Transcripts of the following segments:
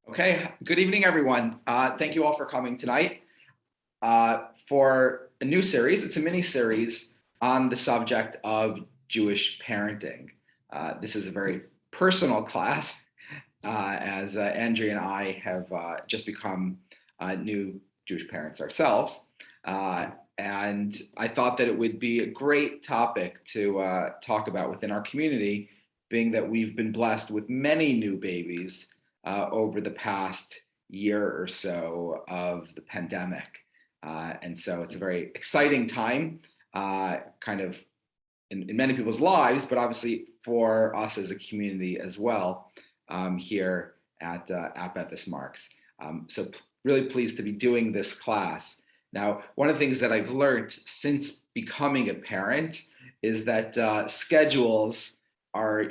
Okay, good evening, everyone. Thank you all for coming tonight for a new series. It's a mini series on the subject of Jewish parenting. This is a very personal class, as Andrea and I have just become new Jewish parents ourselves. And I thought that it would be a great topic to talk about within our community, being that we've been blessed with many new babies over the past year or so of the pandemic. And so it's a very exciting time, kind of in many people's lives, but obviously for us as a community as well, here at Bethis Marks. So really pleased to be doing this class. Now, one of the things that I've learned since becoming a parent is that schedules are,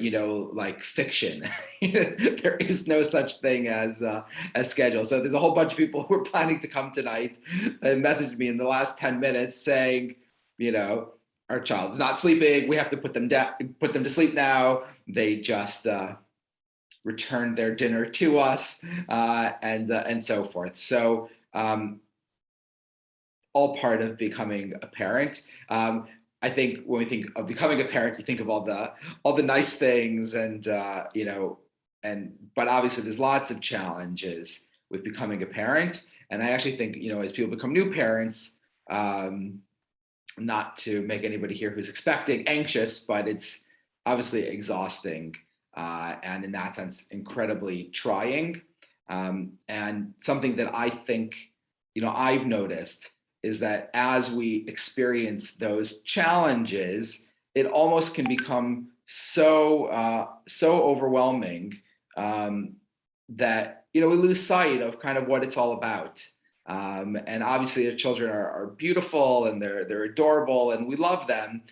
like fiction. There is no such thing as schedule. So there's a whole bunch of people who are planning to come tonight and messaged me in the last 10 minutes saying, our child is not sleeping. We have to put them to sleep now. They just returned their dinner to us, and so forth. So all part of becoming a parent. I think when we think of becoming a parent, you think of all the nice things, and but obviously there's lots of challenges with becoming a parent. And I actually think, as people become new parents, not to make anybody here who's expecting anxious, but it's obviously exhausting, and in that sense, incredibly trying. And something that I think, I've noticed is that as we experience those challenges, it almost can become so overwhelming, that we lose sight of kind of what it's all about. And obviously, the children are beautiful and they're adorable and we love them,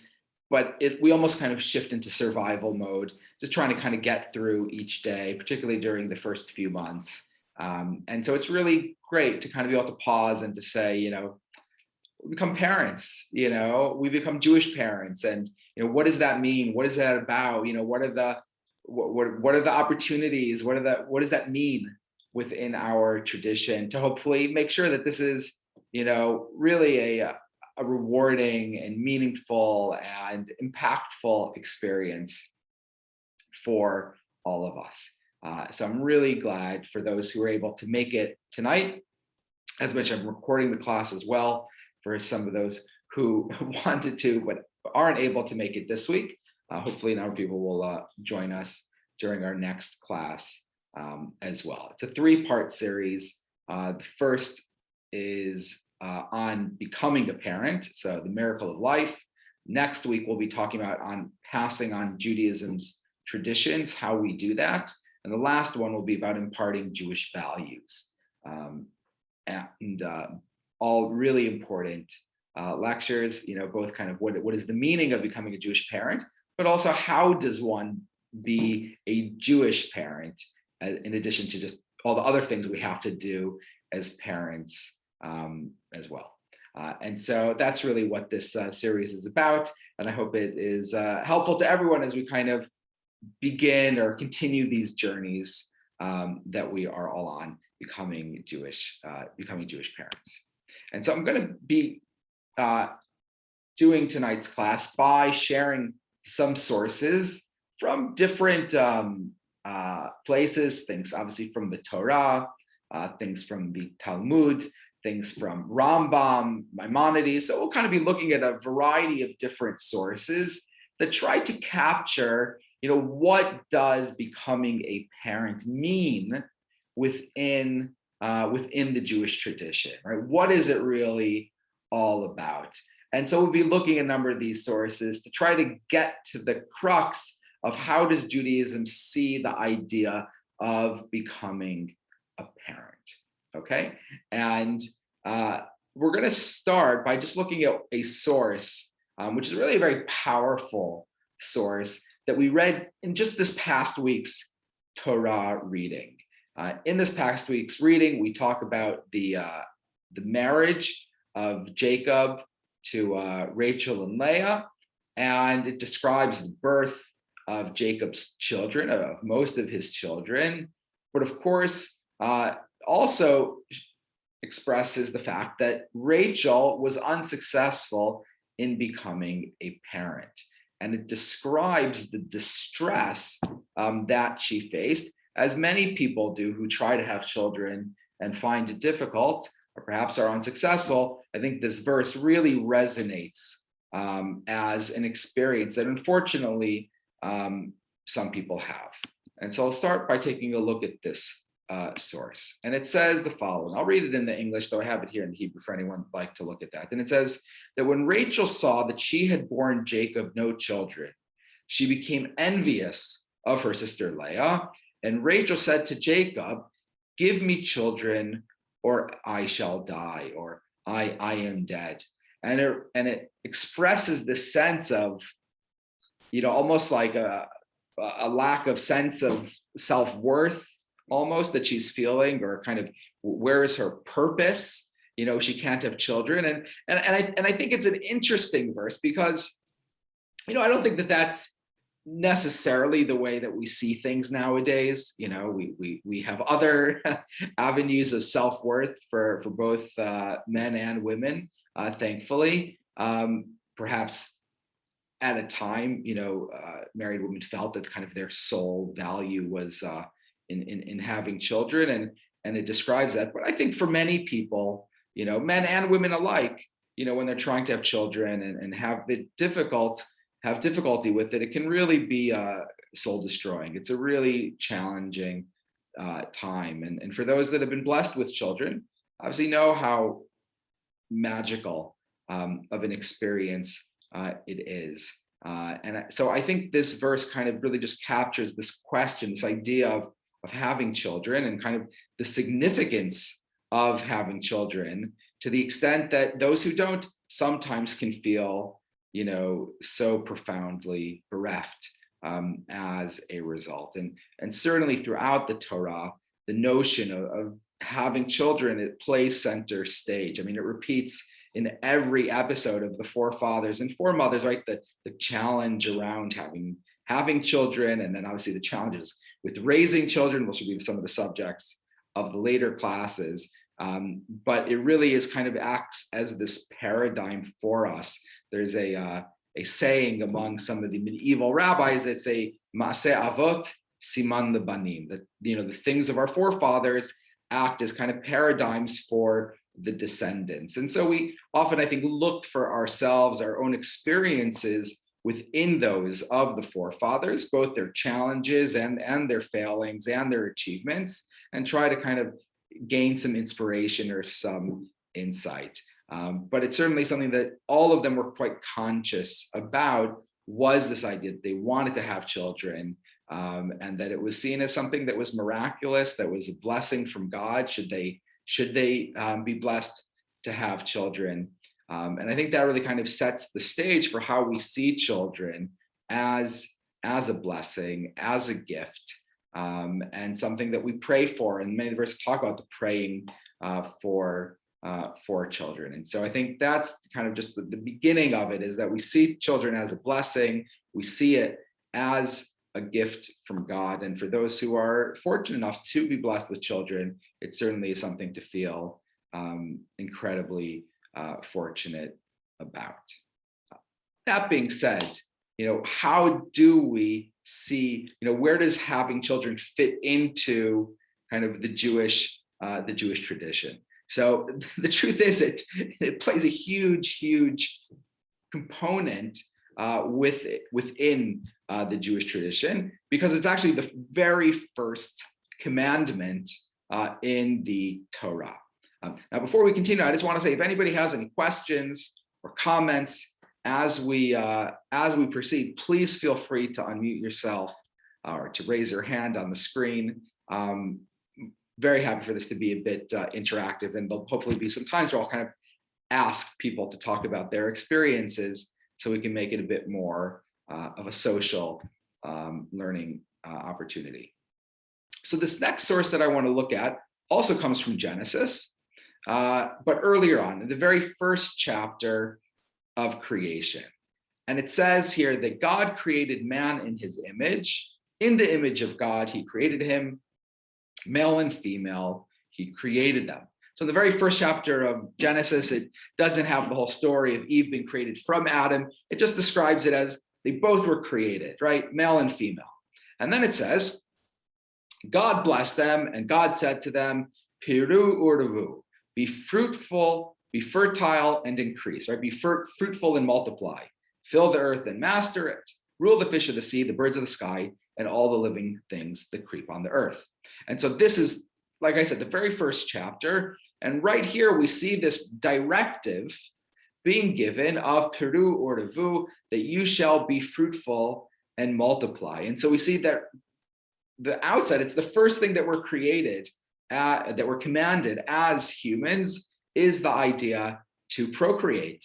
but we almost kind of shift into survival mode, just trying to kind of get through each day, particularly during the first few months. And so it's really great to kind of be able to pause and to say, we become parents, we become Jewish parents, and what does that mean? What is that about? What are the opportunities? What does that mean within our tradition, to hopefully make sure that this is, really a rewarding and meaningful and impactful experience for all of us. So I'm really glad for those who were able to make it tonight. As mentioned, I'm recording the class as well for some of those who wanted to but aren't able to make it this week. Hopefully now people will join us during our next class as well. It's a 3-part series. The first is on becoming a parent, so the miracle of life. Next week, we'll be talking about on passing on Judaism's traditions, how we do that. And the last one will be about imparting Jewish values. And all really important lectures, both kind of what is the meaning of becoming a Jewish parent, but also how does one be a Jewish parent, in addition to just all the other things we have to do as parents as well. And so that's really what this series is about. And I hope it is helpful to everyone as we kind of begin or continue these journeys that we are all on, becoming Jewish parents. And so I'm going to be doing tonight's class by sharing some sources from different places, things obviously from the Torah, things from the Talmud, things from Rambam, Maimonides. So we'll kind of be looking at a variety of different sources that try to capture, what does becoming a parent mean within the Jewish tradition, right? What is it really all about? And so we'll be looking at a number of these sources to try to get to the crux of how does Judaism see the idea of becoming a parent, okay? And we're going to start by just looking at a source, which is really a very powerful source that we read in just this past week's Torah reading. In this past week's reading, we talk about the marriage of Jacob to Rachel and Leia, and it describes the birth of Jacob's children, of most of his children. But of course, also expresses the fact that Rachel was unsuccessful in becoming a parent. And it describes the distress that she faced, as many people do who try to have children and find it difficult, or perhaps are unsuccessful. I think this verse really resonates as an experience that unfortunately some people have. And so I'll start by taking a look at this source. And it says the following. I'll read it in the English, though I have it here in Hebrew for anyone who'd like to look at that. And it says that when Rachel saw that she had borne Jacob no children, she became envious of her sister Leah. And Rachel said to Jacob, "Give me children, or I shall die," or I am dead. And it expresses this sense of, almost like a lack of sense of self-worth, almost, that she's feeling, or kind of, where is her purpose? She can't have children. And I think it's an interesting verse because, I don't think that that's necessarily the way that we see things nowadays. We have other avenues of self-worth for both men and women, thankfully. Perhaps at a time, married women felt that kind of their sole value was in having children, and it describes that. But I think for many people, men and women alike, when they're trying to have children and have difficulty with it, it can really be soul destroying. It's a really challenging time. And for those that have been blessed with children, obviously know how magical of an experience it is. And so I think this verse kind of really just captures this question, this idea of having children, and kind of the significance of having children, to the extent that those who don't sometimes can feel, so profoundly bereft as a result. And certainly throughout the Torah, the notion of having children, it plays center stage. I mean, it repeats in every episode of the forefathers and foremothers, right? The challenge around having children, and then obviously the challenges with raising children, which will be some of the subjects of the later classes. But it really is kind of acts as this paradigm for us. There's a saying among some of the medieval rabbis that say, "Maaseh avot siman lebanim," that the things of our forefathers act as kind of paradigms for the descendants. And so we often, I think, look for ourselves, our own experiences within those of the forefathers, both their challenges and their failings and their achievements, and try to kind of gain some inspiration or some insight. But it's certainly something that all of them were quite conscious about, was this idea that they wanted to have children, and that it was seen as something that was miraculous, that was a blessing from God, should they be blessed to have children. And I think that really kind of sets the stage for how we see children as a blessing, as a gift, and something that we pray for. And many of the verses talk about the praying for children. And so I think that's kind of just the beginning of it, is that we see children as a blessing. We see it as a gift from God. And for those who are fortunate enough to be blessed with children, it certainly is something to feel incredibly fortunate about. That being said, how do we see, where does having children fit into kind of the Jewish tradition? So the truth is, it plays a huge component within the Jewish tradition, because it's actually the very first commandment in the Torah. Now, before we continue, I just want to say, if anybody has any questions or comments as we proceed, please feel free to unmute yourself or to raise your hand on the screen. Very happy for this to be a bit interactive, and there'll hopefully be some times where I'll kind of ask people to talk about their experiences, so we can make it a bit more of a social learning opportunity. So this next source that I want to look at also comes from Genesis, but earlier on, in the very first chapter of creation. And it says here that God created man in his image. In the image of God, he created him. Male and female, he created them. So in the very first chapter of Genesis, it doesn't have the whole story of Eve being created from Adam. It just describes it as they both were created, right? Male and female. And then it says, God blessed them, and God said to them, Piru urvu, be fruitful, be fertile, and increase, right? Be fruitful and multiply. Fill the earth and master it. Rule the fish of the sea, the birds of the sky, and all the living things that creep on the earth. And so this is, like I said, the very first chapter. And right here, we see this directive being given of Peru urvu, that you shall be fruitful and multiply. And so we see that the outset, it's the first thing that we're created, that we're commanded as humans, is the idea to procreate,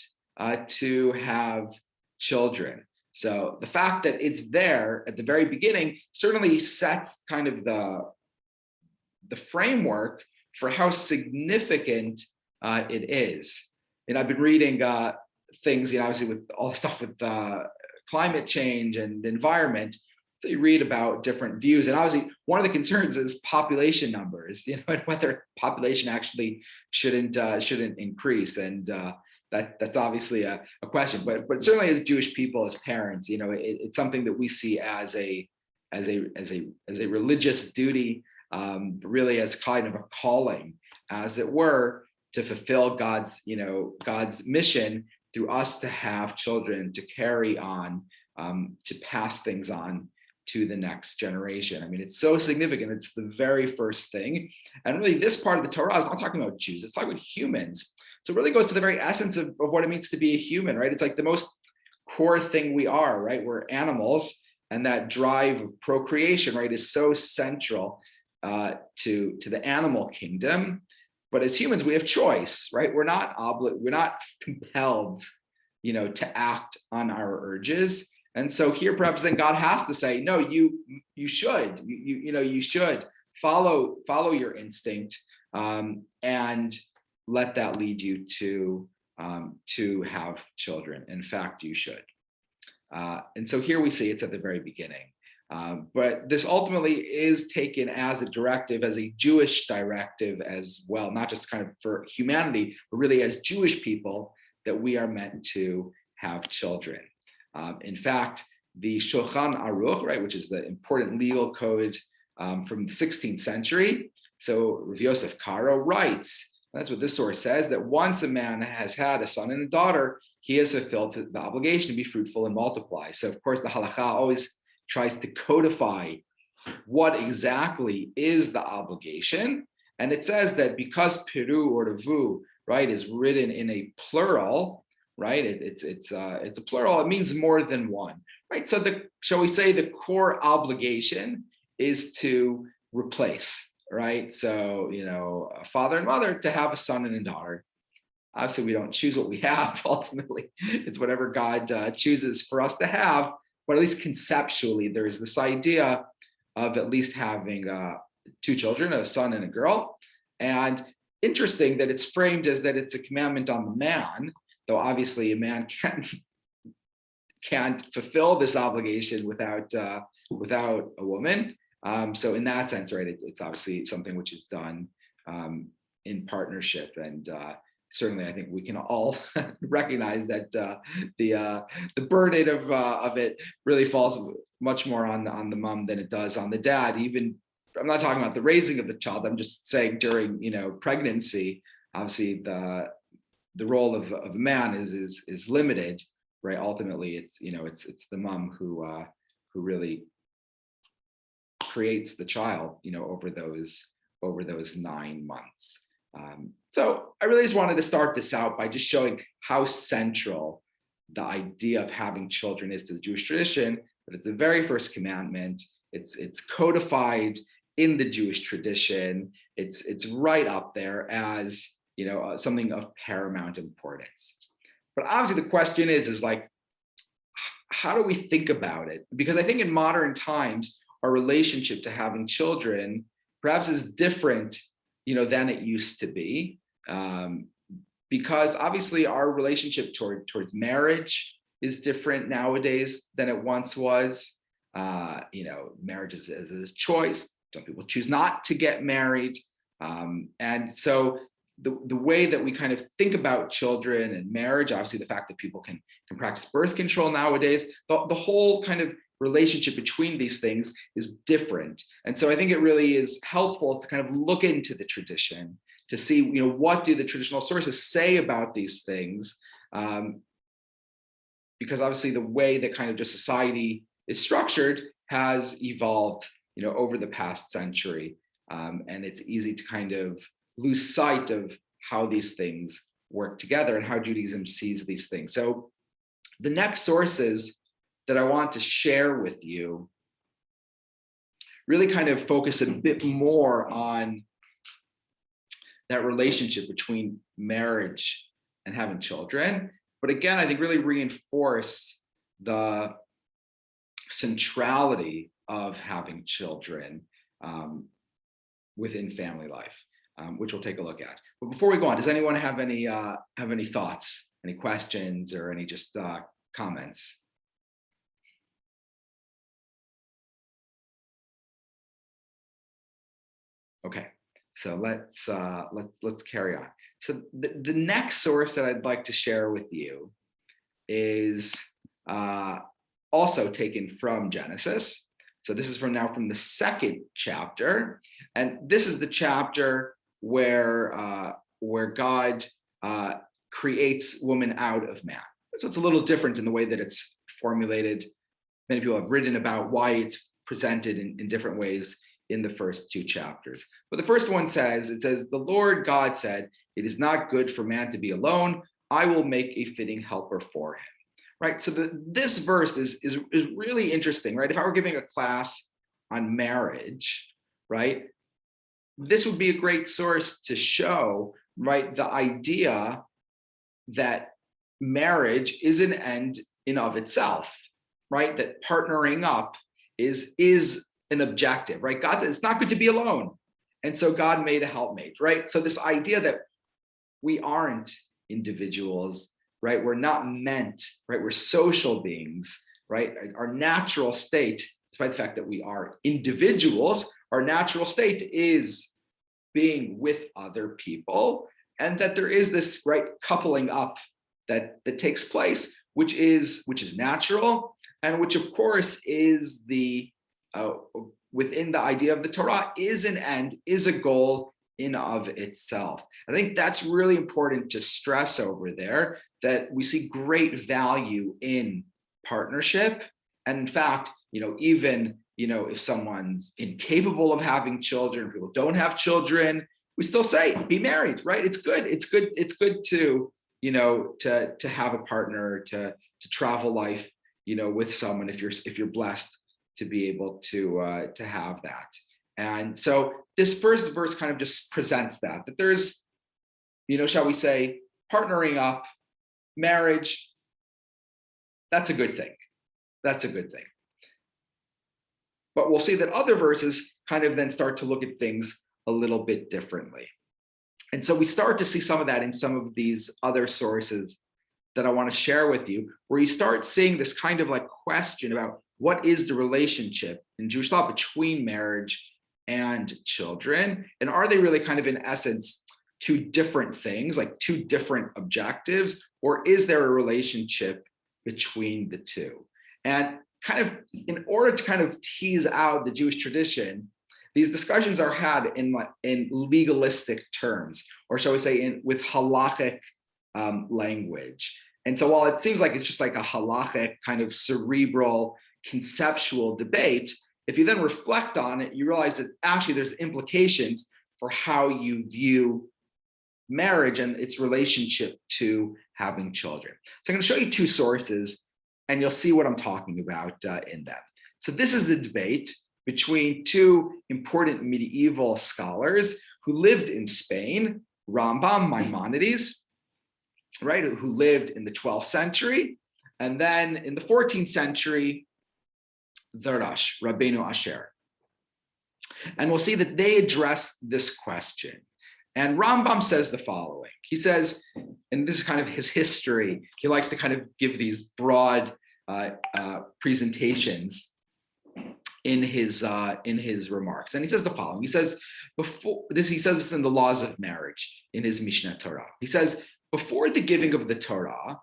to have children. So the fact that it's there at the very beginning certainly sets kind of the framework for how significant it is. And I've been reading things, obviously with all the stuff with climate change and the environment. So you read about different views, and obviously one of the concerns is population numbers, and whether population actually shouldn't increase, and that's obviously a question. But certainly as Jewish people, as parents, it's something that we see as a religious duty, really as kind of a calling, as it were, to fulfill God's mission through us to have children, to carry on, to pass things on to the next generation. I mean, it's so significant. It's the very first thing. And really this part of the Torah is not talking about Jews, it's talking about humans. So it really goes to the very essence of what it means to be a human, right? It's like the most core thing we are, right? We're animals, and that drive of procreation, right, is so central to the animal kingdom. But as humans, we have choice, right? We're not compelled, to act on our urges. And so here, perhaps then God has to say, no, you should, you should follow your instinct, and let that lead you to have children. In fact, you should. And so here we see it's at the very beginning. But this ultimately is taken as a directive, as a Jewish directive as well, not just kind of for humanity, but really as Jewish people, that we are meant to have children. In fact, the Shulchan Aruch, right, which is the important legal code from the 16th century. So Rav Yosef Karo writes, that's what this source says, that once a man has had a son and a daughter, he has fulfilled the obligation to be fruitful and multiply. So of course, the halakha always tries to codify what exactly is the obligation. And it says that because Peru urvu, right, is written in a plural, right? It's a plural. It means more than one, right? So shall we say the core obligation is to replace, right? So a father and mother to have a son and a daughter. Obviously, we don't choose what we have. Ultimately, it's whatever God chooses for us to have. But at least conceptually, there is this idea of at least having two children, a son and a girl. And interesting that it's framed as that it's a commandment on the man, though obviously a man can't fulfill this obligation without a woman. So in that sense, right, it's obviously something which is done in partnership, and certainly I think we can all recognize that the burden of it really falls much more on the mom than it does on the dad. Even I'm not talking about the raising of the child. I'm just saying during pregnancy, obviously the role of a man is limited, right? Ultimately, it's the mom who really creates the child, over those 9 months. So I really just wanted to start this out by just showing how central the idea of having children is to the Jewish tradition. But it's the very first commandment. It's codified in the Jewish tradition. It's right up there as something of paramount importance. But obviously the question is like, how do we think about it? Because I think in modern times, our relationship to having children perhaps is different, than it used to be, because obviously our relationship towards marriage is different nowadays than it once was. Marriage is a choice. Some people choose not to get married. And so the way that we kind of think about children and marriage, obviously the fact that people can practice birth control nowadays, the whole kind of relationship between these things is different. And so I think it really is helpful to kind of look into the tradition to see, what do the traditional sources say about these things? Because obviously the way that kind of just society is structured has evolved, over the past century. And it's easy to kind of lose sight of how these things work together and how Judaism sees these things. So the next sources that I want to share with you really kind of focus a bit more on that relationship between marriage and having children. But again, I think really reinforce the centrality of having children within family life, which we'll take a look at. But before we go on, does anyone have any thoughts, any questions, or any just comments? Okay, so let's carry on. So the next source that I'd like to share with you is also taken from Genesis. So this is from the second chapter, and this is the chapter where God creates woman out of man. So it's a little different in the way that it's formulated. Many people have written about why it's presented in different ways in the first two chapters. But the first one says, the Lord God said, "It is not good for man to be alone. I will make a fitting helper for him." Right. So this verse is really interesting, right? If I were giving a class on marriage, right, this would be a great source to show, right, the idea that marriage is an end in of itself, right? That partnering up is an objective, right? God said it's not good to be alone. And so God made a helpmate, right? So this idea that we aren't individuals, right? We're not meant, right? We're social beings, right? Our natural state, despite the fact that we are individuals, our natural state is being with other people, and that there is this, right, coupling up that takes place, which is natural, and which of course is the within the idea of the Torah, is an end, is a goal in of itself. I think that's really important to stress over there, that we see great value in partnership. And in fact, even, if someone's incapable of having children, people don't have children, we still say, be married, right? It's good. It's good to, to have a partner, to travel life, with someone, if you're blessed to be able to have that. And so this first verse kind of just presents that there's, shall we say, partnering up, marriage, that's a good thing. That's a good thing. But we'll see that other verses kind of then start to look at things a little bit differently. And so we start to see some of that in some of these other sources that I want to share with you, where you start seeing this kind of like question about what is the relationship in Jewish thought between marriage and children? And are they really kind of in essence two different things, like two different objectives, or is there a relationship between the two? And kind of in order to kind of tease out the Jewish tradition, these discussions are had in legalistic terms, or shall we say with halachic language. And so while it seems like it's just like a halachic kind of cerebral conceptual debate, if you then reflect on it, you realize that actually there's implications for how you view marriage and its relationship to having children. So I'm going to show you two sources, and you'll see what I'm talking about in them. So this is the debate between two important medieval scholars who lived in Spain, Rambam, Maimonides, right, who lived in the 12th century, and then in the 14th century, Darash, Rabbeinu Asher. And we'll see that they address this question. And Rambam says the following. He says, and this is kind of his history, he likes to kind of give these broad presentations in his remarks, and he says the following. He says before this, he says this in the laws of marriage in his Mishnah Torah. He says before the giving of the Torah,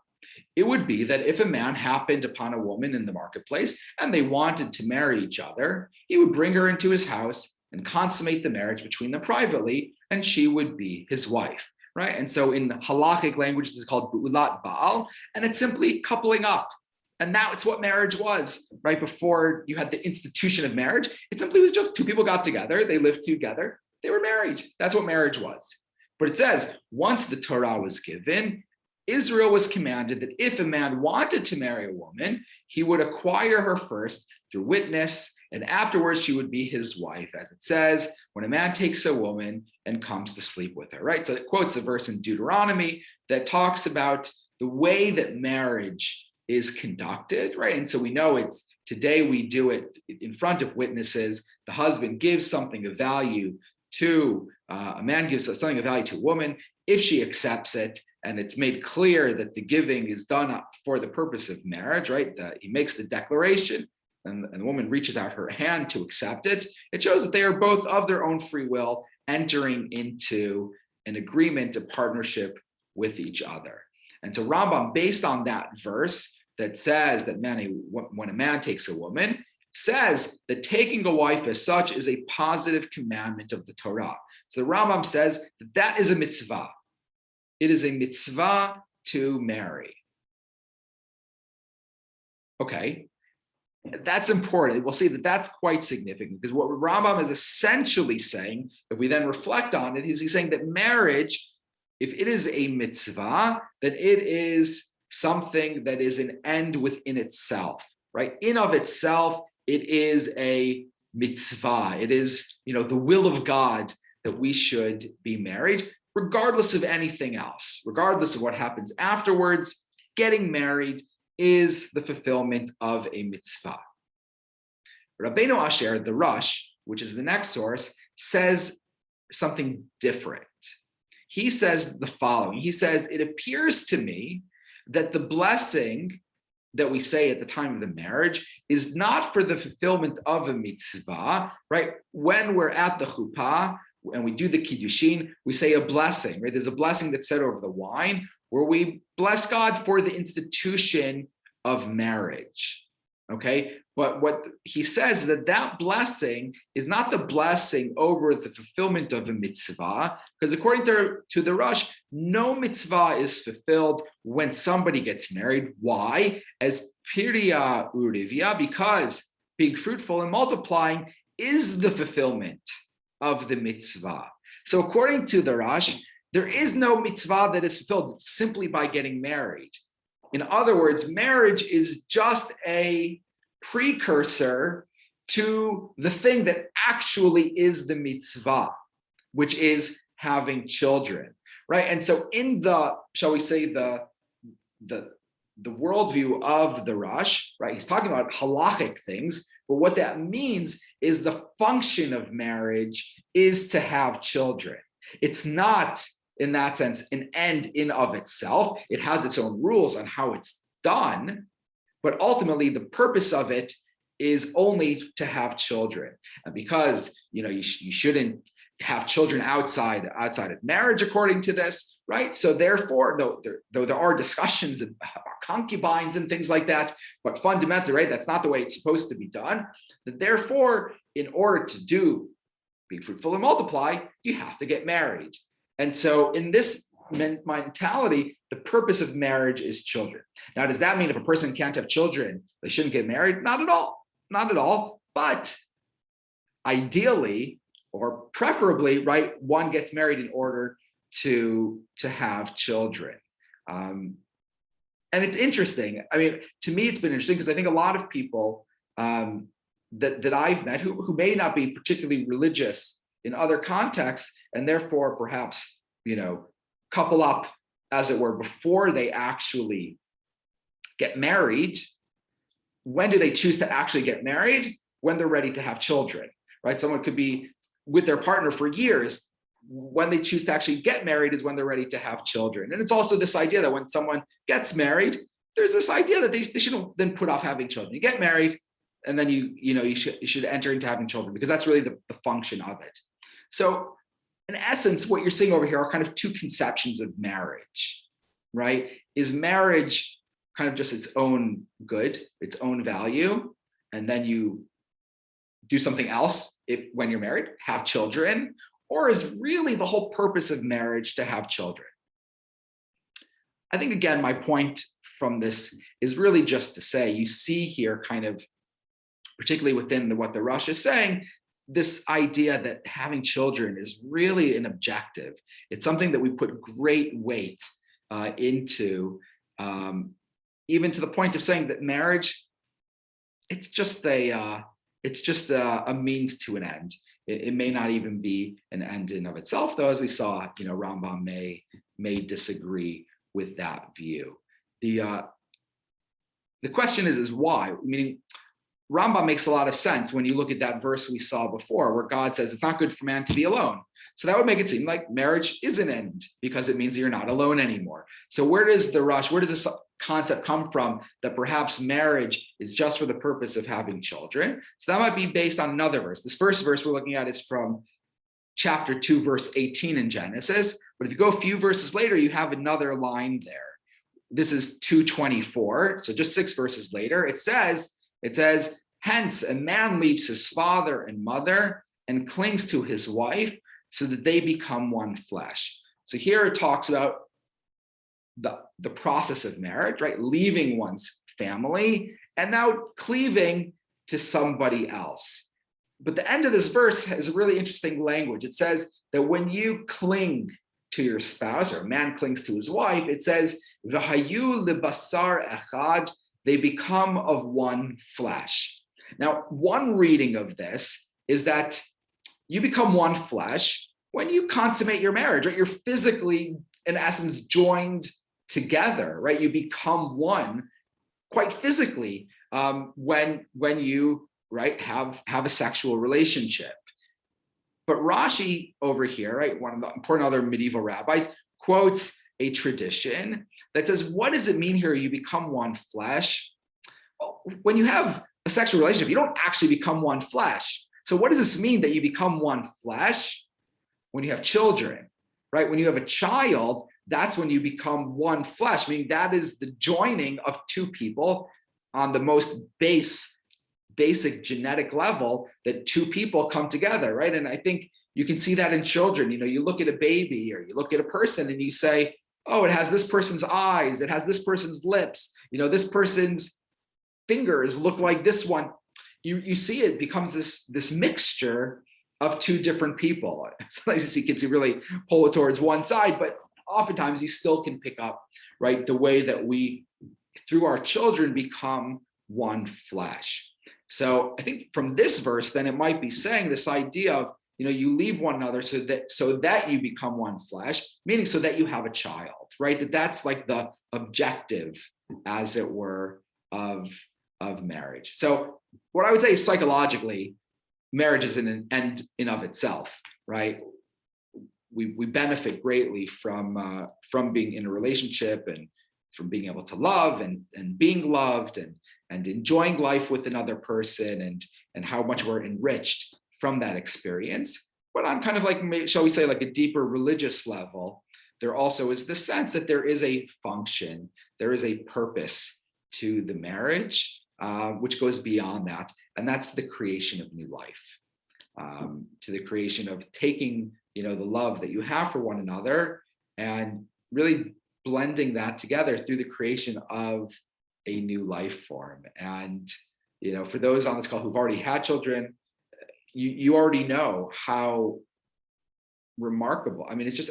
it would be that if a man happened upon a woman in the marketplace and they wanted to marry each other, he would bring her into his house and consummate the marriage between them privately, and she would be his wife, right? And so in halakhic language, this is called bu'ulat Baal, and it's simply coupling up. And now it's what marriage was, right? Before you had the institution of marriage, it simply was just two people got together, they lived together, they were married. That's what marriage was. But it says, once the Torah was given, Israel was commanded that if a man wanted to marry a woman, he would acquire her first through witness, and afterwards she would be his wife, as it says, when a man takes a woman and comes to sleep with her, right? So it quotes a verse in Deuteronomy that talks about the way that marriage is conducted, right? And so we know it's today we do it in front of witnesses. The husband gives something of value to a man, gives something of value to a woman. If she accepts it, and it's made clear that the giving is done for the purpose of marriage, right? He makes the declaration, and the woman reaches out her hand to accept it. It shows that they are both of their own free will entering into an agreement, a partnership with each other. And so Rambam, based on that verse that says that when a man takes a woman, says that taking a wife as such is a positive commandment of the Torah. So the Rambam says that that is a mitzvah. It is a mitzvah to marry. Okay, that's important. We'll see that that's quite significant, because what Rambam is essentially saying, if we then reflect on it, is he's saying that marriage, if it is a mitzvah, then it is something that is an end within itself, right? In of itself, it is a mitzvah. It is, the will of God that we should be married, regardless of anything else, regardless of what happens afterwards. Getting married is the fulfillment of a mitzvah. Rabbeinu Asher, the Rush, which is the next source, says something different. He says the following. He says, it appears to me that the blessing that we say at the time of the marriage is not for the fulfillment of a mitzvah, right? When we're at the chuppah and we do the kiddushin, we say a blessing, right? There's a blessing that's said over the wine where we bless God for the institution of marriage, okay? But what he says is that blessing is not the blessing over the fulfillment of a mitzvah, because according to the Rush, no mitzvah is fulfilled when somebody gets married. Why? As pirya urivia, because being fruitful and multiplying is the fulfillment of the mitzvah. So according to the Rush, there is no mitzvah that is fulfilled simply by getting married. In other words, marriage is just a precursor to the thing that actually is the mitzvah, which is having children, right? And so in the, shall we say, the worldview of the Rush, right? He's talking about halachic things, but what that means is the function of marriage is to have children. It's not, in that sense, an end in of itself. It has its own rules on how it's done, but ultimately the purpose of it is only to have children. And because you shouldn't have children outside of marriage, according to this, right? So therefore, though there are discussions about concubines and things like that, but fundamentally, right, that's not the way it's supposed to be done. That therefore, in order to do being fruitful and multiply, you have to get married. And so in this mentality, the purpose of marriage is children. Now, does that mean if a person can't have children, they shouldn't get married? Not at all. Not at all. But ideally, or preferably, right, one gets married in order to have children. And it's interesting. I mean, to me, it's been interesting because I think a lot of people that I've met who may not be particularly religious in other contexts, and therefore perhaps, couple up, as it were, before they actually get married. When do they choose to actually get married? When they're ready to have children, right? Someone could be with their partner for years. When they choose to actually get married is when they're ready to have children. And it's also this idea that when someone gets married, there's this idea that they shouldn't then put off having children. You get married, and then you should enter into having children, because that's really the function of it. So in essence, what you're seeing over here are kind of two conceptions of marriage, right? Is marriage kind of just its own good, its own value, and then you do something else when you're married, have children, or is really the whole purpose of marriage to have children? I think, again, my point from this is really just to say, you see here kind of, particularly within what the Rush is saying, this idea that having children is really an objective. It's something that we put great weight into, even to the point of saying that marriage, it's just a means to an end. It may not even be an end in of itself, though, as we saw, Rambam may disagree with that view. The question is why? Meaning, Rambam makes a lot of sense when you look at that verse we saw before, where God says it's not good for man to be alone. So that would make it seem like marriage is an end, because it means you're not alone anymore. So where does this concept come from, that perhaps marriage is just for the purpose of having children? So that might be based on another verse. This first verse we're looking at is from chapter 2, verse 18 in Genesis. But if you go a few verses later, you have another line there. This is 2:24. So just 6 verses later, it says, hence a man leaves his father and mother and clings to his wife, so that they become one flesh. So here it talks about the process of marriage, right? Leaving one's family and now cleaving to somebody else. But the end of this verse has a really interesting language. It says that when you cling to your spouse, or a man clings to his wife, it says, V'hayu lebasar echad, they become of one flesh. Now, one reading of this is that you become one flesh when you consummate your marriage, right? You're physically, in essence, joined together, right? You become one quite physically when you, right, have a sexual relationship. But Rashi over here, right, one of the important other medieval rabbis, quotes a tradition that says, what does it mean here, you become one flesh? Well, when you have a sexual relationship, you don't actually become one flesh. So what does this mean, that you become one flesh? When you have children, right? When you have a child, that's when you become one flesh, meaning that is the joining of two people on the most basic genetic level, that two people come together, right? And I think you can see that in children. You look at a baby or you look at a person and you say, oh, it has this person's eyes, it has this person's lips, this person's fingers look like this one. You see it becomes this mixture of two different people. Sometimes you see kids who really pull it towards one side, but oftentimes you still can pick up, right, the way that we, through our children, become one flesh. So I think from this verse, then it might be saying this idea of, you leave one another so that you become one flesh, meaning so that you have a child, right? That's like the objective, as it were, of marriage. So what I would say is, psychologically, marriage is an end in of itself, right? We benefit greatly from being in a relationship, and from being able to love and being loved and enjoying life with another person, and how much we're enriched from that experience. But on kind of like, shall we say, like a deeper religious level, there also is the sense that there is a function, there is a purpose to the marriage, which goes beyond that. And that's the creation of new life, to the creation of taking, the love that you have for one another and really blending that together through the creation of a new life form. And, for those on this call who've already had children, you already know how remarkable. I mean, it's just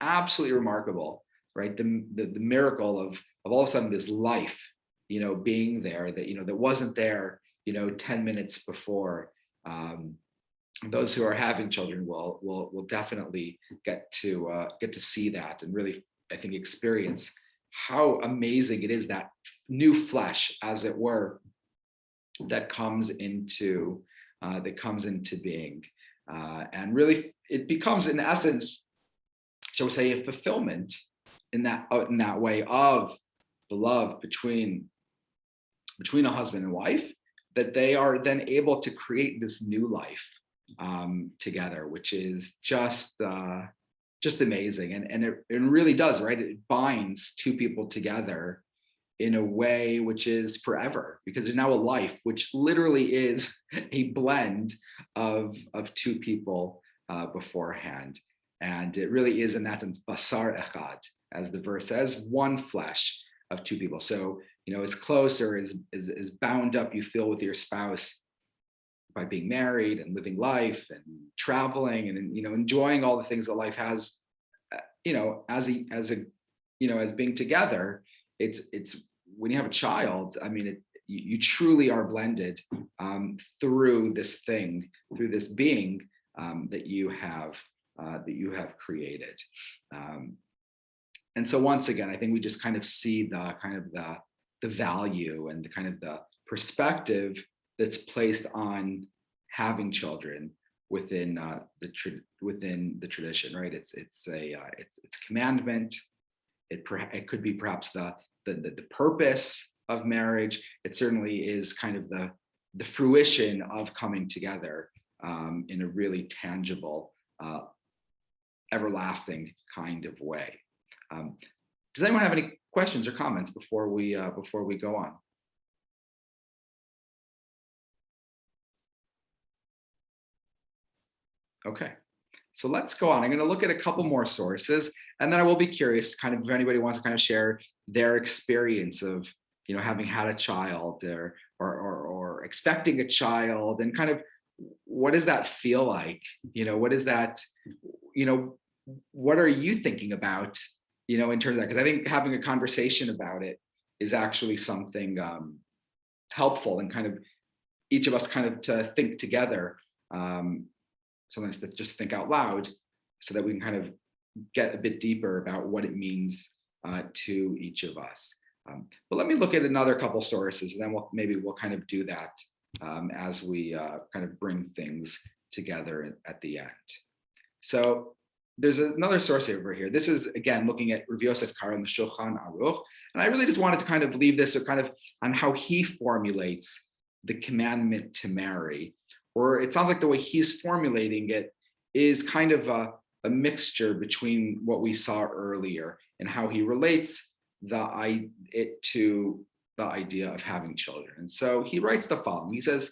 absolutely remarkable, right? The miracle of all of a sudden this life, being there, that, that wasn't there, 10 minutes before. Those who are having children will definitely get to see that, and really, I think, experience how amazing it is, that new flesh, as it were, that comes into being, and really it becomes, in essence, shall we say, a fulfillment in that way of the love between a husband and wife, that they are then able to create this new life together, which is just amazing. And it really does, right? It binds two people together in a way which is forever, because there's now a life which literally is a blend of two people beforehand. And it really is, in that sense, basar echad, as the verse says, one flesh of two people. So, as close or as bound up you feel with your spouse by being married and living life and traveling and, enjoying all the things that life has, as being together, it's when you have a child, I mean, you truly are blended through this being that you have created. And so once again, I think we just kind of see the value and the perspective that's placed on having children within the tradition, right? It's a commandment. It could be perhaps the purpose of marriage. It certainly is kind of the fruition of coming together in a really tangible, everlasting kind of way. Does anyone have any questions or comments before we go on? Okay, so let's go on. I'm going to look at a couple more sources, and then I will be curious, kind of, if anybody wants to kind of share their experience of, having had a child or expecting a child, and kind of what does that feel like? What is that? What are you thinking about? In terms of that, because I think having a conversation about it is actually something helpful, and kind of each of us kind of to think together. Sometimes to just think out loud, so that we can kind of get a bit deeper about what it means to each of us. But let me look at another couple sources, and then we'll kind of do that as we kind of bring things together at the end. So there's another source over here. This is, again, looking at Rav Yosef Karo in the Shulchan Aruch, and I really just wanted to kind of leave this kind of on how he formulates the commandment to marry. Or it sounds like the way he's formulating it is kind of a mixture between what we saw earlier and how he relates it to the idea of having children. And so he writes the following. He says,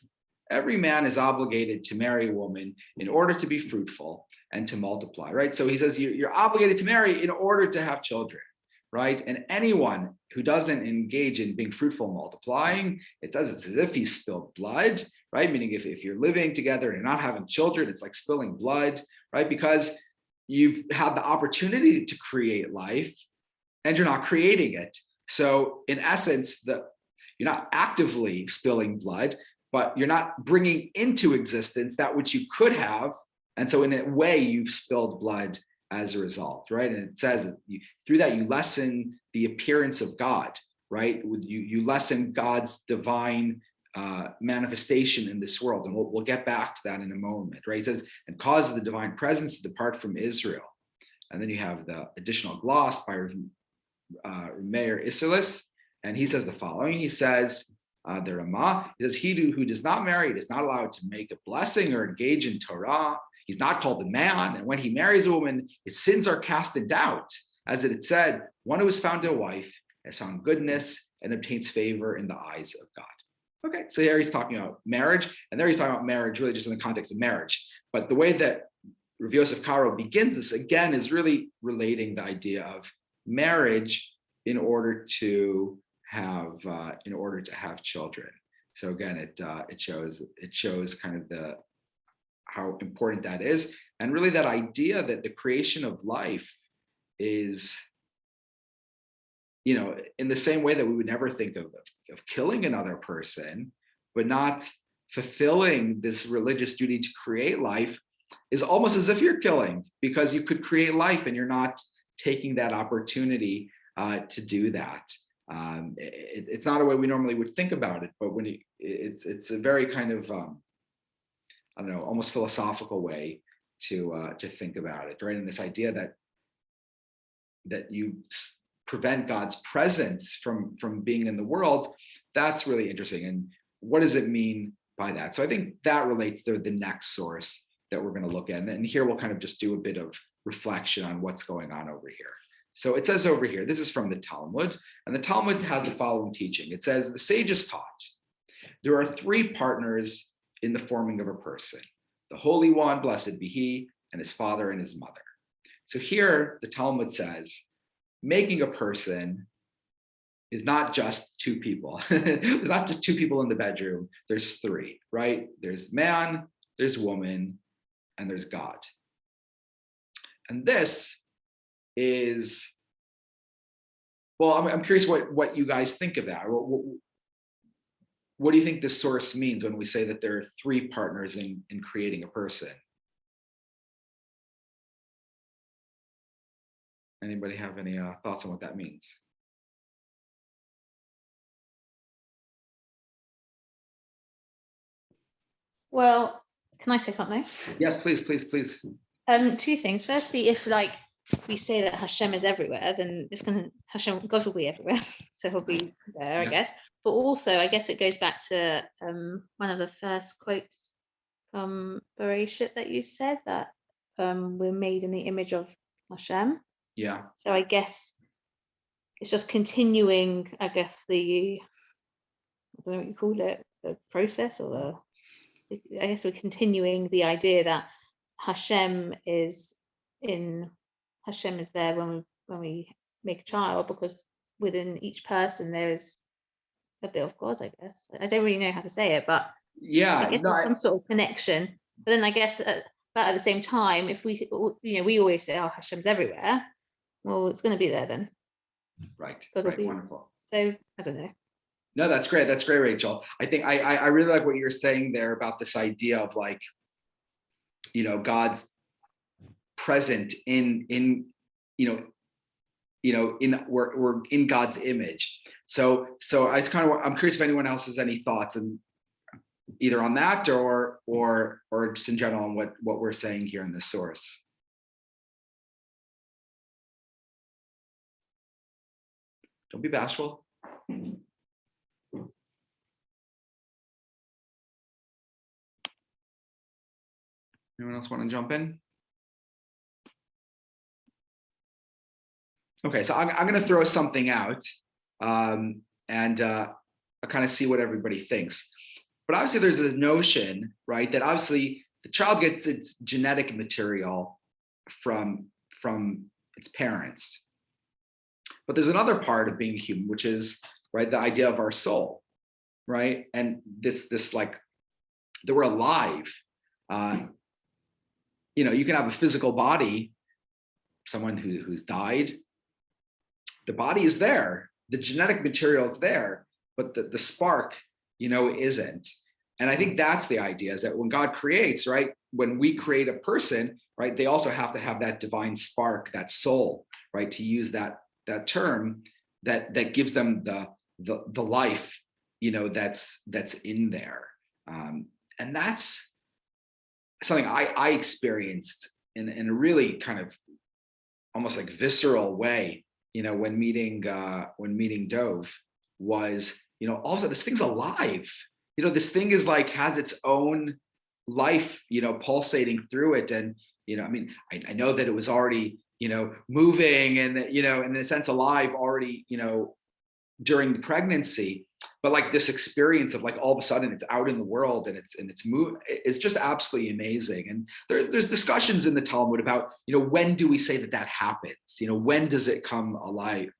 every man is obligated to marry a woman in order to be fruitful and to multiply, right? So he says you're obligated to marry in order to have children, right? And anyone who doesn't engage in being fruitful and multiplying, it's as if he spilled blood, right? Meaning if you're living together and you're not having children, it's like spilling blood, right? Because you've had the opportunity to create life and you're not creating it. So in essence, you're not actively spilling blood, but you're not bringing into existence that which you could have. And so in a way, you've spilled blood as a result, right? And it says through that you lessen the appearance of God, right? You lessen God's divine manifestation in this world, and we'll get back to that in a moment, right? He says, and causes the divine presence to depart from Israel. And then you have the additional gloss by Meir Isilis, and he says the following. He says, the Ramah, he says, he who does not marry is not allowed to make a blessing or engage in Torah. He's not called a man, and when he marries a woman, his sins are cast in doubt. As it said, one who has found a wife has found goodness and obtains favor in the eyes of God. Okay, so here he's talking about marriage, and there he's talking about marriage really just in the context of marriage. But the way that Rav Yosef Karo begins this, again, is really relating the idea of marriage in order to have children. So again, it shows kind of how important that is, and really that idea that the creation of life is, in the same way that we would never think of killing another person, but not fulfilling this religious duty to create life is almost as if you're killing, because you could create life and you're not taking that opportunity to do that. It's not a way we normally would think about it, but when it's a very kind of I don't know, almost philosophical way to think about it, right? And this idea that you prevent God's presence from being in the world, that's really interesting. And what does it mean by that? So I think that relates to the next source that we're going to look at. And here we'll kind of just do a bit of reflection on what's going on over here. So it says over here, this is from the Talmud, and the Talmud has the following teaching. It says, the sages taught, there are three partners in the forming of a person: the Holy One, blessed be he, and his father and his mother. So here the Talmud says, making a person is not just two people. There's not just two people in the bedroom, there's three, right? There's man, there's woman, and there's God. And this is, well, I'm curious what you guys think of that. What do you think this source means when we say that there are three partners in creating a person? Anybody have any thoughts on what that means? Well, can I say something? Yes, please, please, please. Two things. Firstly, if like we say that Hashem is everywhere, then it's gonna God will be everywhere, so he'll be there, I guess. But also, I guess it goes back to one of the first quotes from Bereshit that you said, that we're made in the image of Hashem. Yeah. So I guess it's just continuing, I guess, I don't know what you call it, the process, or I guess we're continuing the idea that Hashem is there when we make a child, because within each person there is a bit of God, I guess. I don't really know how to say it, but yeah, I guess there's some sort of connection. But then I guess but at the same time, if we always say, oh, Hashem's everywhere, well, it's going to be there then. Right. God right. Be, wonderful. so I don't know. No, that's great. That's great, Rachel. I think I really like what you're saying there about this idea of like, God's present in we're in God's image. So I'm curious if anyone else has any thoughts, and either on that or just in general on what we're saying here in this source. Don't be bashful. Anyone else want to jump in? Okay, so I'm going to throw something out, and I'll kind of see what everybody thinks. But obviously there's this notion, right, that obviously the child gets its genetic material from its parents. But there's another part of being human, which is, right, the idea of our soul, right? And this like, that we're alive. You can have a physical body, someone who's died. The body is there, the genetic material is there, but the spark, isn't. And I think that's the idea, is that when God creates, right, when we create a person, right, they also have to have that divine spark, that soul, right, to use that term that gives them the life, that's in there. And that's something I experienced in a really kind of almost like visceral way, when meeting Dove, was, also this thing's alive. This thing is like, has its own life, pulsating through it. And, I know that it was already, moving and, in a sense alive already, during the pregnancy, but like this experience of like, all of a sudden it's out in the world and it's just absolutely amazing. And there's discussions in the Talmud about, when do we say that happens? When does it come alive?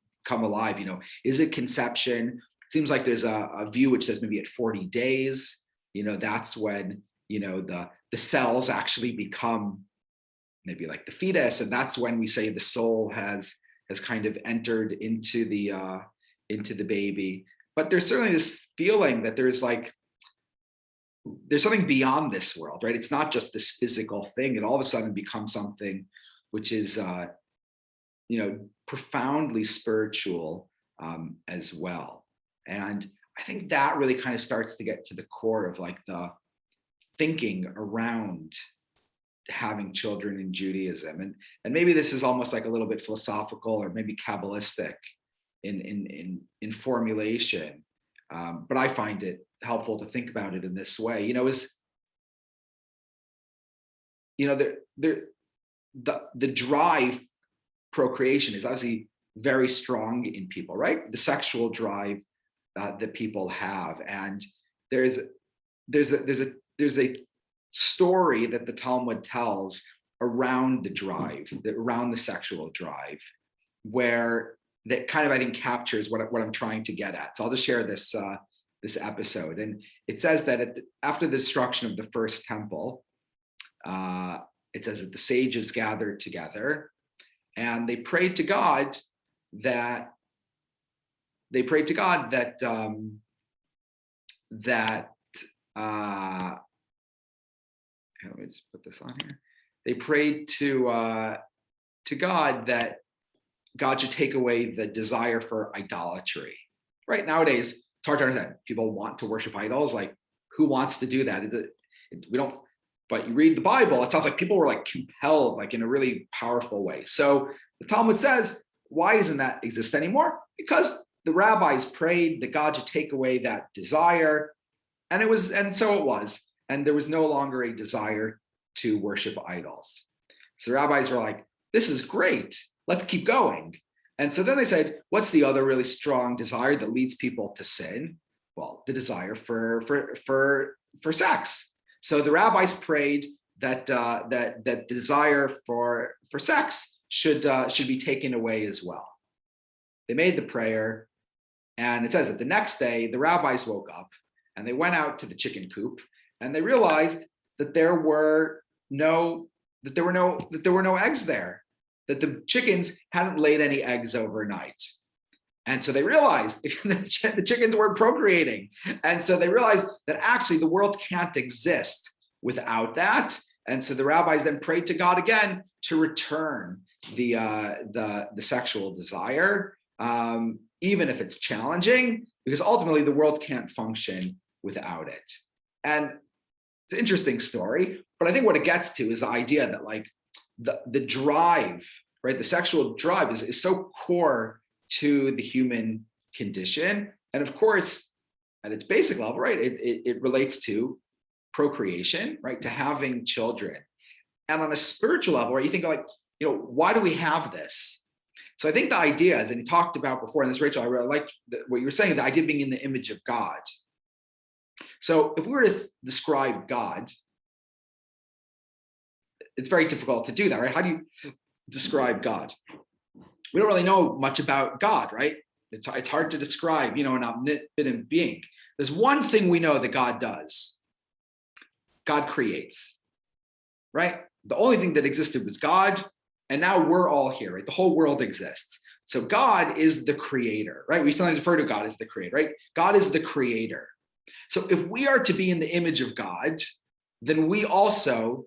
Is it conception? It seems like there's a view which says maybe at 40 days, that's when, the cells actually become maybe like the fetus. And that's when we say the soul has kind of entered into the baby. But there's certainly this feeling that there's something beyond this world, right? It's not just this physical thing. It all of a sudden becomes something which is, profoundly spiritual as well. And I think that really kind of starts to get to the core of like the thinking around having children in Judaism. And maybe this is almost like a little bit philosophical or maybe Kabbalistic in formulation, but I find it helpful to think about it in this way. The drive procreation is obviously very strong in people, right? The sexual drive that people have, and there's a story that the Talmud tells around the drive, around the sexual drive, where that kind of, I think, captures what I'm trying to get at. So I'll just share this episode, and it says that after the destruction of the first temple, it says that the sages gathered together and they prayed to God that let me just put this on here. They prayed to God that God should take away the desire for idolatry. Right nowadays, it's hard to understand. People want to worship idols. Like, who wants to do that? We don't. But you read the Bible, it sounds like people were like compelled, like in a really powerful way. So the Talmud says, why doesn't that exist anymore? Because the rabbis prayed that God should take away that desire, and so it was, and there was no longer a desire to worship idols. So the rabbis were like, this is great, let's keep going. And so then they said, what's the other really strong desire that leads people to sin? Well, the desire for sex. So the rabbis prayed that that desire for sex should be taken away as well. They made the prayer, and it says that the next day the rabbis woke up and they went out to the chicken coop and they realized that there were no eggs there, that the chickens hadn't laid any eggs overnight. And so they realized the chickens weren't procreating. And so they realized that actually the world can't exist without that. And so the rabbis then prayed to God again to return the sexual desire, even if it's challenging, because ultimately the world can't function without it. And it's an interesting story, but I think what it gets to is the idea that like the drive, right? The sexual drive is so core to the human condition. And of course, at its basic level, right, it relates to procreation, right, to having children. And on a spiritual level, right, you think like, why do we have this? So I think the idea, as you talked about before, and this, Rachel, I really liked what you were saying, the idea of being in the image of God. So if we were to describe God, it's very difficult to do that, right? How do you describe God? We don't really know much about God, right? It's hard to describe, an omnipotent being. There's one thing we know that God does. God creates, right? The only thing that existed was God, and now we're all here, right? The whole world exists. So God is the creator, right? We sometimes refer to God as the creator, right? God is the creator. So if we are to be in the image of God, then we also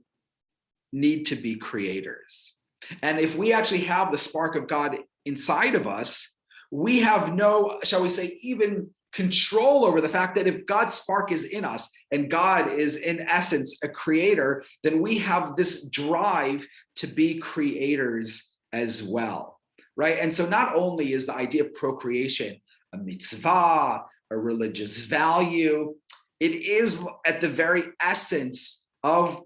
need to be creators. And if we actually have the spark of God inside of us, we have no, shall we say, even control over the fact that if God's spark is in us and God is in essence a creator, then we have this drive to be creators as well, right? And so not only is the idea of procreation a mitzvah, a religious value, it is at the very essence of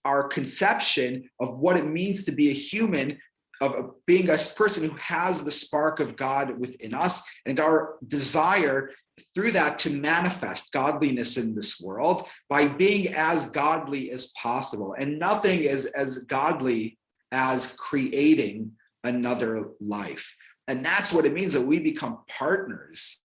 our conception of what it means to be a human, of being a person who has the spark of God within us, and our desire through that to manifest godliness in this world by being as godly as possible. And nothing is as godly as creating another life. And that's what it means that we become partners.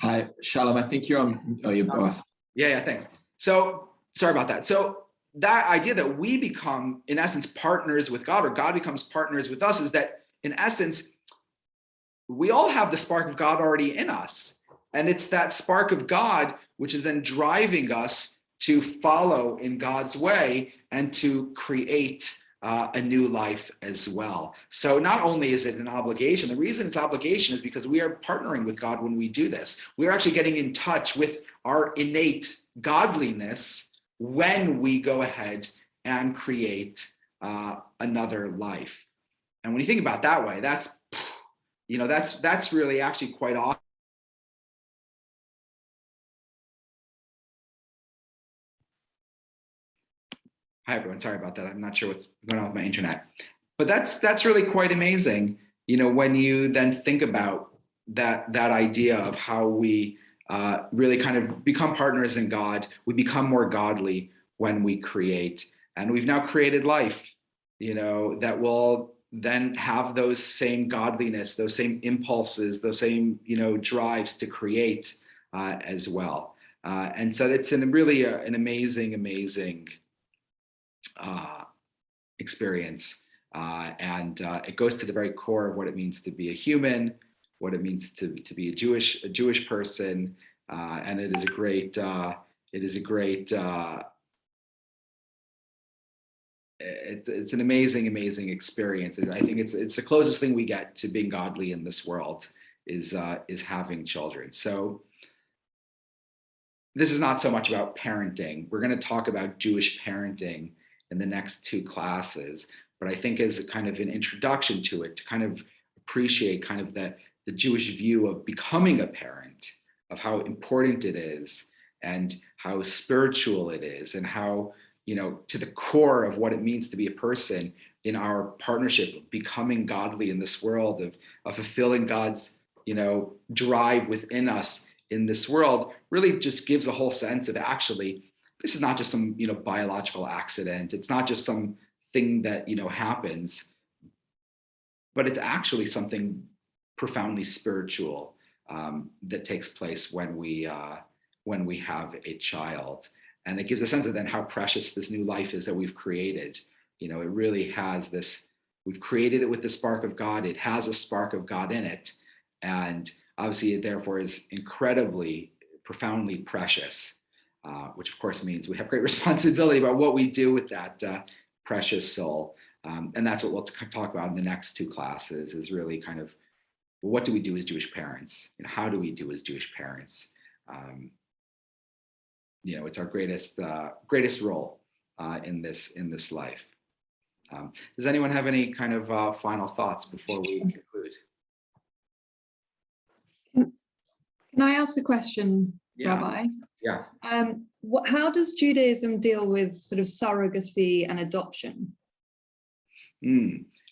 Hi, Shalom. I think you're on. Oh, you're off. Yeah, thanks. So sorry about that. So that idea that we become, in essence, partners with God, or God becomes partners with us, is that, in essence, we all have the spark of God already in us. And it's that spark of God which is then driving us to follow in God's way and to create a new life as well. So not only is it an obligation, the reason it's obligation is because we are partnering with God when we do this. We're actually getting in touch with our innate godliness when we go ahead and create another life. And when you think about it that way, that's, you know, that's really actually quite awesome. Hi everyone, sorry about that. I'm not sure what's going on with my internet, but that's really quite amazing. You know, when you then think about that idea of how we really kind of become partners in God, we become more godly when we create, and we've now created life, you know, that will then have those same godliness, those same impulses, those same, you know, drives to create as well. And so it's really an amazing experience. And it goes to the very core of what it means to be a human, what it means to be a Jewish person. And it is a great, it's an amazing experience. And I think it's the closest thing we get to being godly in this world is having children. So this is not so much about parenting. We're going to talk about Jewish parenting in the next two classes, but I think as a kind of an introduction to it, to kind of appreciate kind of the Jewish view of becoming a parent, of how important it is and how spiritual it is, and how, you know, to the core of what it means to be a person in our partnership of becoming godly in this world, of fulfilling God's, you know, drive within us in this world, really just gives a whole sense of actually, this is not just some, you know, biological accident. It's not just some thing that, you know, happens, but it's actually something profoundly spiritual that takes place when we have a child. And it gives a sense of then how precious this new life is that we've created. You know, it really has this, we've created it with the spark of God. It has a spark of God in it. And obviously, it therefore is incredibly, profoundly precious, which of course means we have great responsibility about what we do with that precious soul. And that's what we'll talk about in the next two classes, is really kind of, well, what do we do as Jewish parents? You know, how do we do as Jewish parents? You know, it's our greatest role in this life. Does anyone have any kind of final thoughts before we conclude? Can I ask a question, Yeah. Rabbi? Yeah. How does Judaism deal with sort of surrogacy and adoption?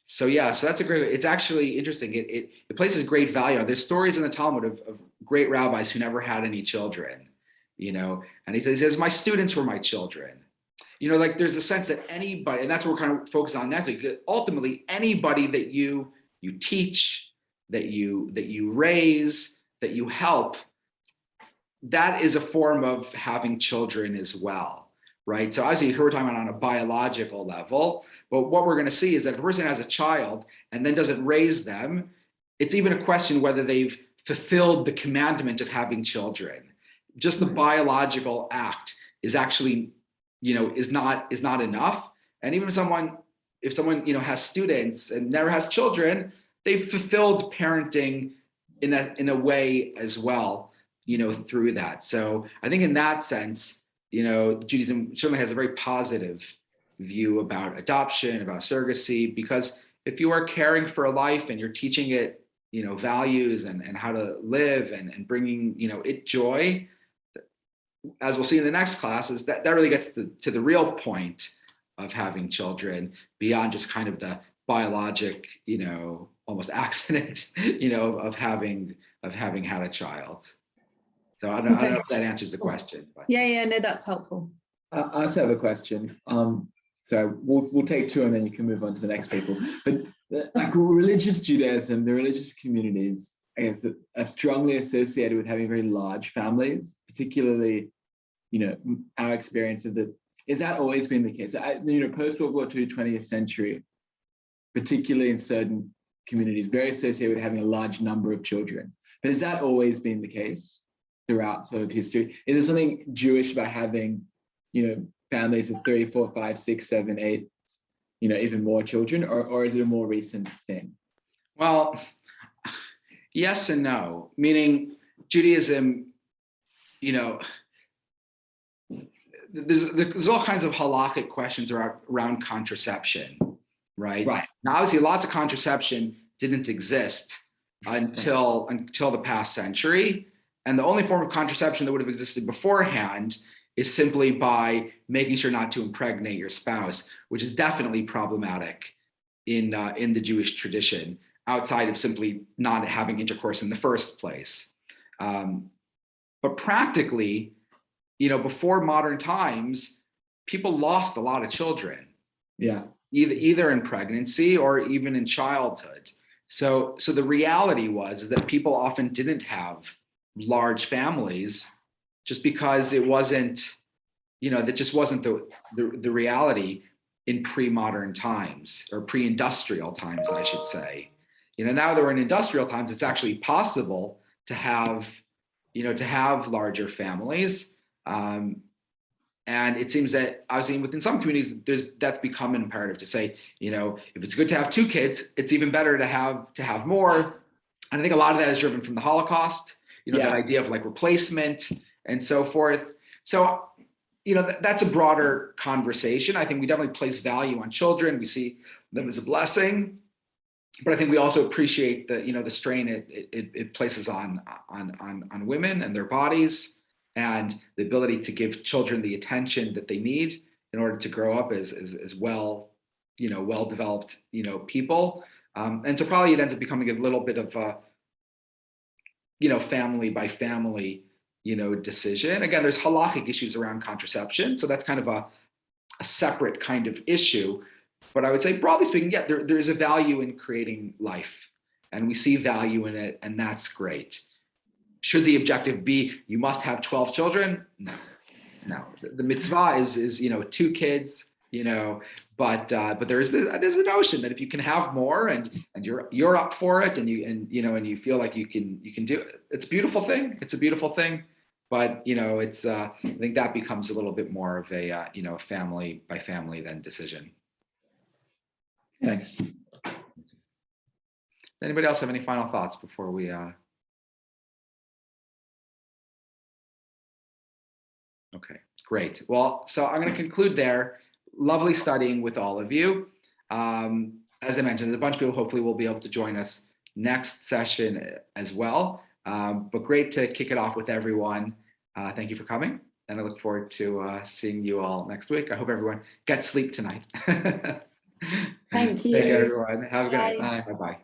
So yeah, so that's a great, it's actually interesting. It places great value on, there's stories in the Talmud of great rabbis who never had any children, you know, and he says, my students were my children. You know, like there's a sense that anybody, and that's what we're kind of focused on next week, ultimately anybody that you teach, that you raise, that you help, that is a form of having children as well, right? So obviously here we're talking about on a biological level, but what we're going to see is that if a person has a child and then doesn't raise them, it's even a question whether they've fulfilled the commandment of having children. Just the biological act is actually, you know, is not enough. And even if someone, you know, has students and never has children, they've fulfilled parenting in a way as well, you know, through that. So I think in that sense, you know, Judaism certainly has a very positive view about adoption, about surrogacy, because if you are caring for a life and you're teaching it, you know, values and how to live and bringing, you know, it joy, as we'll see in the next classes, that really gets to the real point of having children beyond just kind of the biologic, you know, almost accident, you know, of having had a child. So I don't know if that answers the question. But. Yeah, no, that's helpful. I also have a question. So we'll take two and then you can move on to the next people. But like religious Judaism, the religious communities, I guess, that are strongly associated with having very large families, particularly, you know, our experience of that. Is that always been the case? You know, post-World War II, 20th century, particularly in certain communities, very associated with having a large number of children. But has that always been the case throughout sort of history? Is there something Jewish about having, you know, families of 3, 4, 5, 6, 7, 8, you know, even more children, or is it a more recent thing? Well, yes and no. Meaning Judaism, you know, there's all kinds of halakhic questions around contraception, right? Right. Now, obviously, lots of contraception didn't exist until the past century. And the only form of contraception that would have existed beforehand is simply by making sure not to impregnate your spouse, which is definitely problematic in the Jewish tradition, outside of simply not having intercourse in the first place. But practically, before modern times, people lost a lot of children. Yeah. Either in pregnancy or even in childhood. So the reality is that people often didn't have large families just because it wasn't, that just wasn't the reality in pre-modern times, or pre-industrial times, I should say. Now that we're in industrial times, it's actually possible to have larger families. And it seems that obviously within some communities, that's become an imperative to say, if it's good to have 2 kids, it's even better to have more. And I think a lot of that is driven from the Holocaust, that idea of like replacement and so forth. So, that's a broader conversation. I think we definitely place value on children. We see them as a blessing, but I think we also appreciate the strain it places on women and their bodies, and the ability to give children the attention that they need in order to grow up as well, well-developed, people. And so probably it ends up becoming a little bit of a, family by family, decision. Again, there's halakhic issues around contraception, so that's kind of a separate kind of issue. But I would say, broadly speaking, there is a value in creating life, and we see value in it, and that's great. Should the objective be you must have 12 children? No. The mitzvah is 2 kids, but there's a notion that if you can have more and you're up for it, and you feel like you can do it, it's a beautiful thing. It's a beautiful thing. But it's I think that becomes a little bit more of a family by family then decision. Thanks. Anybody else have any final thoughts before we? Okay, great. Well, so I'm going to conclude there. Lovely studying with all of you. As I mentioned, there's a bunch of people hopefully will be able to join us next session as well. But great to kick it off with everyone. Thank you for coming, and I look forward to seeing you all next week. I hope everyone gets sleep tonight. Thank you. Take care, everyone. Have a good night. Bye. Bye-bye.